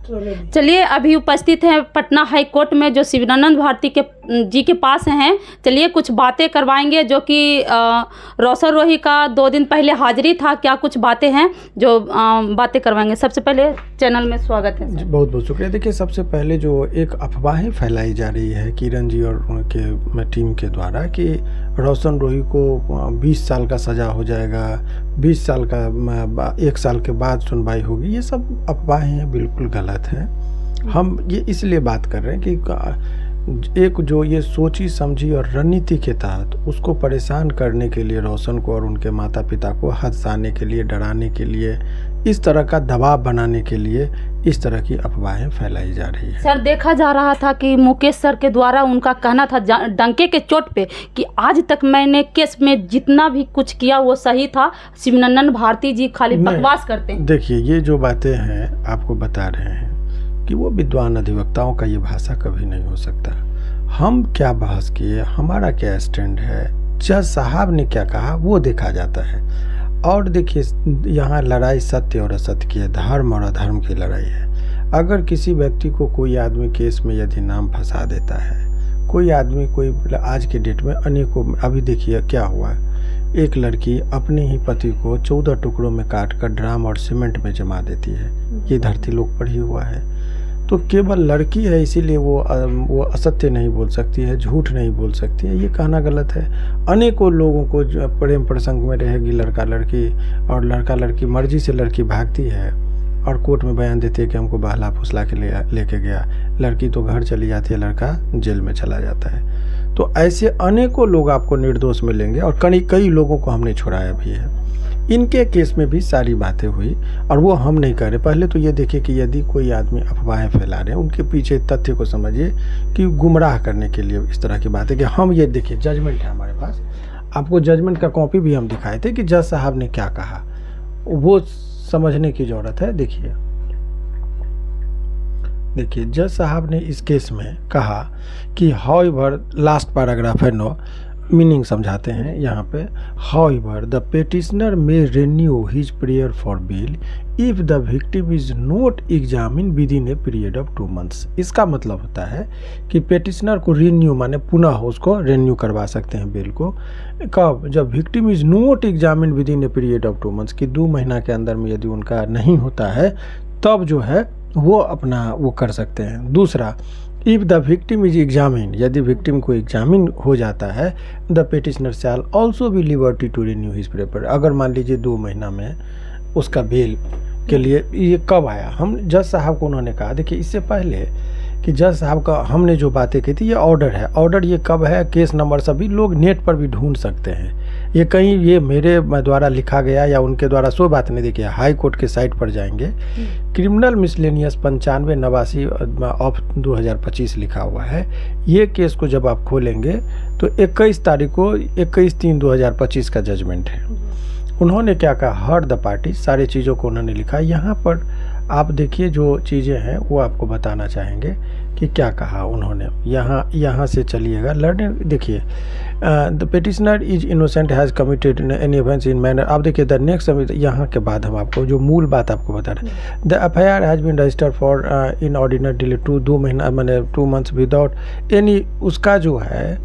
चलिए, अभी उपस्थित हैं पटना हाई कोर्ट में जो शिवानंद भारती जी के पास हैं। चलिए कुछ बातें करवाएंगे, जो कि रोशन रोही का 2 दिन पहले हाजिरी था। क्या कुछ बातें हैं जो बातें करवाएंगे। सबसे पहले चैनल में स्वागत है जी, बहुत बहुत शुक्रिया। देखिए, सबसे पहले जो एक अफवाहें फैलाई जा रही है किरण जी और उनके टीम के द्वारा कि रोशन रोही को 20 साल का सज़ा हो जाएगा, 20 साल का 1 साल के बाद सुनवाई होगी, ये सब अफवाहें हैं, बिल्कुल गलत है। हम ये इसलिए बात कर रहे हैं कि एक जो ये सोची समझी और रणनीति के तहत उसको परेशान करने के लिए, रोशन को और उनके माता पिता को हंसाने के लिए, डराने के लिए, इस तरह का दबाव बनाने के लिए इस तरह की अफवाहें फैलाई जा रही है। सर, देखा जा रहा था कि मुकेश सर के द्वारा उनका कहना था डंके के चोट पे कि आज तक मैंने केस में जितना भी कुछ किया वो सही था, शिवानंद भारती जी खाली बकवास करते हैं। देखिए, ये जो बातें हैं आपको बता रहे हैं कि वो विद्वान अधिवक्ताओं का ये भाषा कभी नहीं हो सकता। हम क्या बहस किए, हमारा क्या स्टैंड है, जज साहब ने क्या कहा, वो देखा जाता है। और देखिए, यहाँ लड़ाई सत्य और असत्य की है, धर्म और अधर्म की लड़ाई है। अगर किसी व्यक्ति को कोई आदमी केस में यदि नाम फंसा देता है, कोई आदमी कोई आज के डेट में अनेकों, अभी देखिए क्या हुआ, एक लड़की अपने ही पति को 14 टुकड़ों में काट कर ड्राम और सीमेंट में जमा देती है। ये धरती लोक पर ही हुआ है। तो केवल लड़की है इसीलिए वो असत्य नहीं बोल सकती है, झूठ नहीं बोल सकती है, ये कहना गलत है। अनेकों लोगों को प्रेम प्रसंग में रहेगी लड़का लड़की, और लड़का लड़की मर्जी से लड़की भागती है और कोर्ट में बयान देती है कि हमको बहला फुसला के लेके गया, लड़की तो घर चली जाती है, लड़का जेल में चला जाता है। तो ऐसे अनेकों लोग आपको निर्दोष मिलेंगे और कई लोगों को हमने छुड़ाया भी है। इनके केस में भी सारी बातें हुई और वो हम नहीं कर रहे। पहले तो ये देखिए कि यदि कोई आदमी अफवाहें फैला रहे हैं, उनके पीछे तथ्य को समझिए कि गुमराह करने के लिए इस तरह की बात है कि हम ये देखिए, जजमेंट है हमारे पास, आपको जजमेंट का कॉपी भी हम दिखाए थे कि जज साहब ने क्या कहा, वो समझने की ज़रूरत है। देखिए जज साहब ने इस केस में कहा कि हाउएवर, लास्ट पैराग्राफ है 9, मीनिंग समझाते हैं यहाँ पे। However the petitioner may renew his prayer for bail if the victim is not examine within a period of 2 months। इसका मतलब होता है कि पेटिशनर को रिन्यू माने पुनः उसको रिन्यू करवा सकते हैं बेल को, कब, जब victim is not examine within a period of 2 months, कि 2 महीना के अंदर में यदि उनका नहीं होता है तब जो है वो अपना वो कर सकते हैं। दूसरा, if the victim is examine, यदि विक्टिम को एग्जामिन हो जाता है, the petitioner shall also be liberty to renew his paper. अगर मान लीजिए 2 महीना में उसका बेल के लिए, ये कब आया, हम जज साहब को उन्होंने कहा, देखिए इससे पहले कि जज साहब का हमने जो बातें की थी, ये ऑर्डर है। ऑर्डर ये कब है, केस नंबर सभी लोग नेट पर भी ढूंढ सकते हैं, ये कहीं ये मेरे द्वारा लिखा गया या उनके द्वारा सो बात नहीं। देखिए हाई कोर्ट के साइट पर जाएंगे, क्रिमिनल मिसलेनियस 9589 ऑफ 2025 लिखा हुआ है। ये केस को जब आप खोलेंगे तो 21 तारीख को 21/3/2025 का जजमेंट है। उन्होंने क्या कहा, हर्ड द पार्टी, सारी चीज़ों को उन्होंने लिखा। यहाँ पर आप देखिए जो चीज़ें हैं वो आपको बताना चाहेंगे कि क्या कहा उन्होंने। यहाँ से चलिएगा, लर्निंग देखिए, the petitioner is innocent has committed any offence in manner. आप देखिए द नेक्स्ट, यहाँ के बाद हम आपको जो मूल बात आपको बता रहे हैं, the FIR has been registered for in ordinary delay 2 महीना मैंने 2 months विदाउट एनी, उसका जो है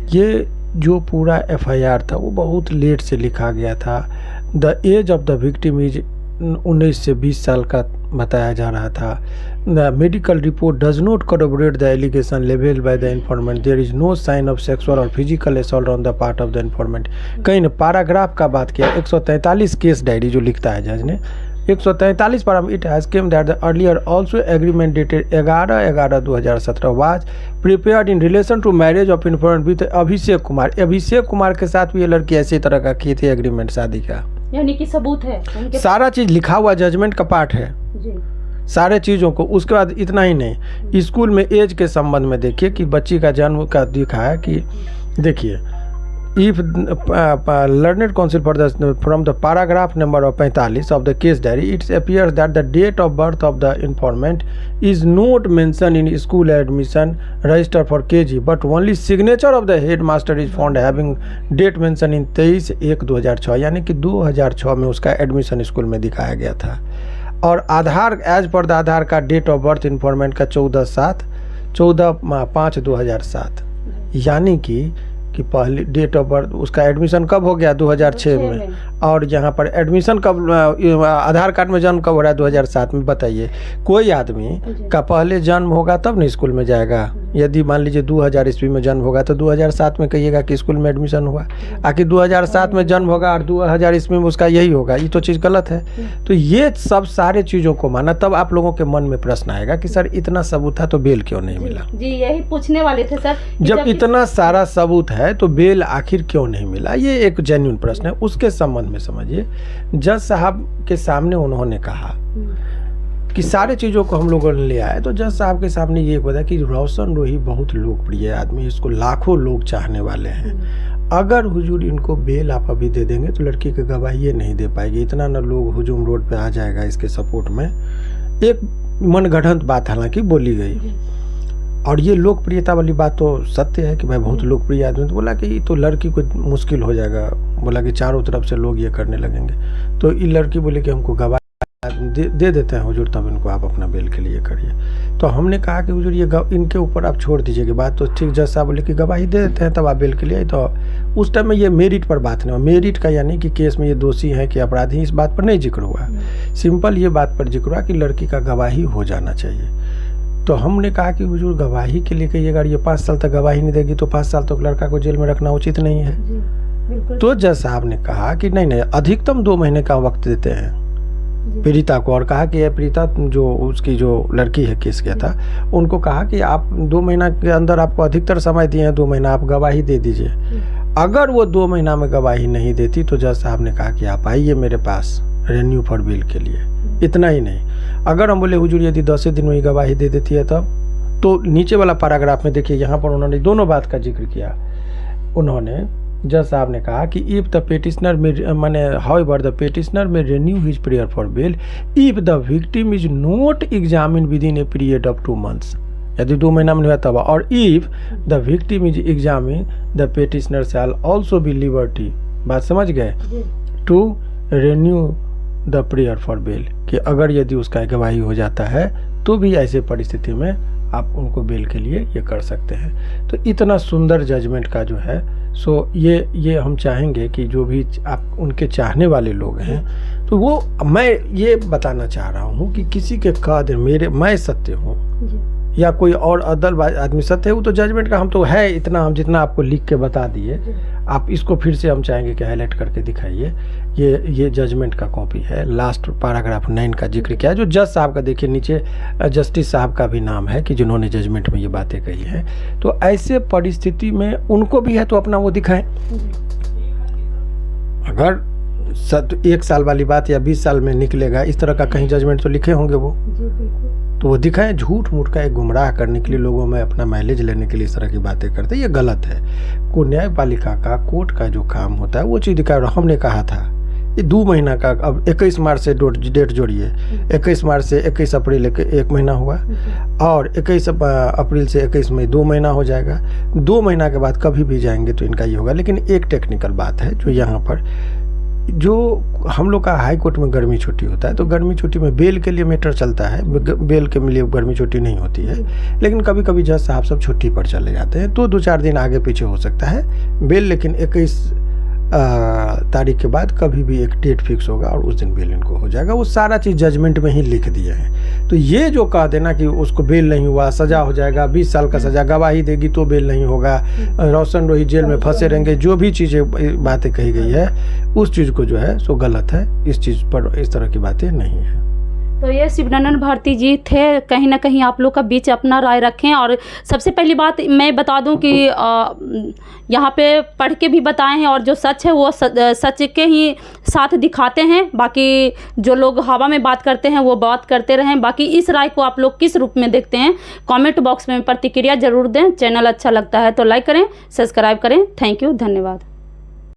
ये जो पूरा FIR था वो बहुत लेट से लिखा गया था। The age of the victim is 19 से 20 साल का बताया जा रहा था। The medical report does not corroborate the allegation level by the informant, there is no sign of sexual और physical assault on the part of the informant. कहीं ने पैराग्राफ का बात किया, 143 केस डायरी जो लिखता है जज ने, 143 पर it has came that the earlier also agreement dated 11/11/2017 was prepared in relation to marriage of informant with Abhishek Kumar. Abhishek Kumar के साथ भी ये लड़की ऐसे तरह का की थी एग्रीमेंट शादी का, यानी कि सबूत है, सारा चीज़ लिखा हुआ जजमेंट का पार्ट है जी। सारे चीज़ों को। उसके बाद इतना ही नहीं, स्कूल में एज के संबंध में देखिए कि बच्ची का जन्म का दिखा है कि देखिए, if learned counsel for the from the paragraph number of 45 of the case diary it's appears that the date of birth of the informant is not mention in school admission register for KG but only signature of the head master is found having date mention in 23/1/2006, यानी कि 2006 में उसका admission school में दिखाया गया था। और आधार as per the आधार का डेट ऑफ बर्थ इन्फॉर्मेंट का 14/5/2007, यानी कि पहली डेट ऑफ बर्थ उसका एडमिशन कब हो गया 2006 में, और यहाँ पर एडमिशन कब आधार कार्ड में जन्म कब हो रहा है 2007 में। बताइए, कोई आदमी का पहले जन्म होगा तब ना स्कूल में जाएगा। यदि मान लीजिए 2000 ईस्वी में जन्म होगा तो 2007 में कहिएगा कि स्कूल में एडमिशन हुआ। आखिर 2007 में जन्म होगा और 2000 ईस्वी में उसका यही होगा, ये तो चीज़ गलत है। तो ये सब सारे चीज़ों को माना, तब आप लोगों के मन में प्रश्न आएगा कि सर इतना सबूत था तो बेल क्यों नहीं मिला। जी यही पूछने वाले थे सर, जब इतना सारा सबूत है तो बेल आखिर क्यों नहीं मिला, ये एक जेन्युइन प्रश्न है। उसके संबंध में समझिए, जज साहब के सामने उन्होंने कहा कि सारे चीज़ों को हम लोगों ने ले आए, तो जज साहब के सामने ये बताया कि रोशन रोही बहुत लोकप्रिय आदमी, इसको लाखों लोग चाहने वाले हैं। अगर हुजूर इनको बेल आप अभी दे देंगे तो लड़की की गवाही ये नहीं दे पाएगी, इतना ना लोग हुजूम रोड पे आ जाएगा इसके सपोर्ट में। एक मनगढ़ंत बात हालांकि बोली गई, और ये लोकप्रियता वाली बात तो सत्य है कि भाई बहुत लोकप्रिय आदमी। तो बोला कि तो लड़की को मुश्किल हो जाएगा, बोला कि चारों तरफ से लोग ये करने लगेंगे। तो ये लड़की बोले कि हमको गवाही दे देते हैं हुजूर, तब इनको आप अपना बेल के लिए करिए। तो हमने कहा कि हुजूर ये इनके ऊपर आप छोड़ दीजिए कि बात तो ठीक। जज साहब बोले कि गवाही दे देते हैं तब आप बेल के लिए। तो उस टाइम में ये मेरिट पर बात नहीं हुआ, मेरिट का यानी कि केस में ये दोषी हैं कि अपराधी, इस बात पर नहीं जिक्र हुआ। सिंपल ये बात पर जिक्र हुआ कि लड़की का गवाही हो जाना चाहिए। तो हमने कहा कि हुजूर गवाही के लिए कहिए, अगर ये 5 साल तक गवाही नहीं देगी तो 5 साल तक लड़का को जेल में रखना उचित नहीं है। तो जज साहब ने कहा कि नहीं, अधिकतम 2 महीने का वक्त देते हैं पीड़िता को, और कहा कि यह पीड़िता जो उसकी जो लड़की है केस किया था, उनको कहा कि आप 2 महीना के अंदर आपको अधिकतर समय दिए हैं, 2 महीना आप गवाही दे दीजिए। अगर वो 2 महीना में गवाही नहीं देती तो जज साहब ने कहा कि आप आइए मेरे पास रेन्यू फॉर बेल के लिए। इतना ही नहीं, अगर हम बोले हुजूर यदि 10 दिन में ही गवाही दे देती है तब, तो नीचे वाला पैराग्राफ में देखिए, यहाँ पर उन्होंने दोनों बात का जिक्र किया। उन्होंने जज साहब ने कहा कि इफ द पेटिशनर में माने however the petitioner may renew his prayer for bail if the victim is not examine within a period of 2 months, यदि 2 महीना में हुआ तब। और if the victim is examine the petitioner shall also be liberty, बात समझ गए, to renew the prayer for bail, कि अगर यदि उसका गवाही हो जाता है तो भी ऐसे परिस्थिति में आप उनको बेल के लिए ये कर सकते हैं। तो इतना सुंदर जजमेंट का जो है सो ये हम चाहेंगे कि जो भी आप उनके चाहने वाले लोग हैं, तो वो मैं ये बताना चाह रहा हूँ कि किसी के कद मैं सत्य हूँ या कोई और अदल आदमी सत्य है, वो तो जजमेंट का हम तो है इतना, हम जितना आपको लिख के बता दिए। आप इसको फिर से हम चाहेंगे कि हाईलाइट करके दिखाइए। ये जजमेंट का कॉपी है, लास्ट पैराग्राफ 9 का जिक्र किया, जो जज साहब का देखिए नीचे जस्टिस साहब का भी नाम है कि जिन्होंने जजमेंट में ये बातें कही हैं। तो ऐसे परिस्थिति में उनको भी है तो अपना वो दिखाएं। अगर 1 साल वाली बात या 20 साल में निकलेगा इस तरह का कहीं जजमेंट तो लिखे होंगे वो, तो वो दिखाएं। झूठ मूठ का एक गुमराह करने के लिए, लोगों में अपना माइलेज लेने के लिए इस तरह की बातें करते हैं, ये गलत है। को न्यायपालिका का कोर्ट का जो काम होता है वो चीज़ दिखाए। हमने कहा था ये 2 महीना का, अब 21 मार्च से डेट जोड़िए, 21 मार्च से 21 अप्रैल 1 महीना हुआ, और 21 अप्रैल से 21 मई 2 महीना हो जाएगा। 2 महीना के बाद कभी भी जाएंगे तो इनका ये होगा। लेकिन एक टेक्निकल बात है जो यहाँ पर, जो हम लोग का हाई कोर्ट में गर्मी छुट्टी होता है, तो गर्मी छुट्टी में बेल के लिए मैटर चलता है, बेल के लिए गर्मी छुट्टी नहीं होती है। लेकिन कभी कभी जज साहब सब छुट्टी पर चले जाते हैं तो 2-4 दिन आगे पीछे हो सकता है बेल, लेकिन 21 तारीख के बाद कभी भी एक डेट फिक्स होगा और उस दिन बेल इनको हो जाएगा। वो सारा चीज़ जजमेंट में ही लिख दिया है। तो ये जो कह देना कि उसको बेल नहीं हुआ सज़ा हो जाएगा, 20 साल का सज़ा, गवाही देगी तो बेल नहीं होगा, रोशन रोही जेल में फंसे रहेंगे, जो भी चीज़ें बातें कही गई है उस चीज़ को जो है सो गलत है। इस चीज़ पर इस तरह की बातें नहीं है। तो ये शिवनानंद भारती जी थे, कहीं ना कहीं आप लोग का बीच अपना राय रखें। और सबसे पहली बात मैं बता दूं कि यहाँ पे पढ़ के भी बताए हैं, और जो सच है वो सच के ही साथ दिखाते हैं। बाकी जो लोग हवा में बात करते हैं वो बात करते रहें। बाकी इस राय को आप लोग किस रूप में देखते हैं, कमेंट बॉक्स में प्रतिक्रिया ज़रूर दें। चैनल अच्छा लगता है तो लाइक करें, सब्सक्राइब करें। थैंक यू, धन्यवाद।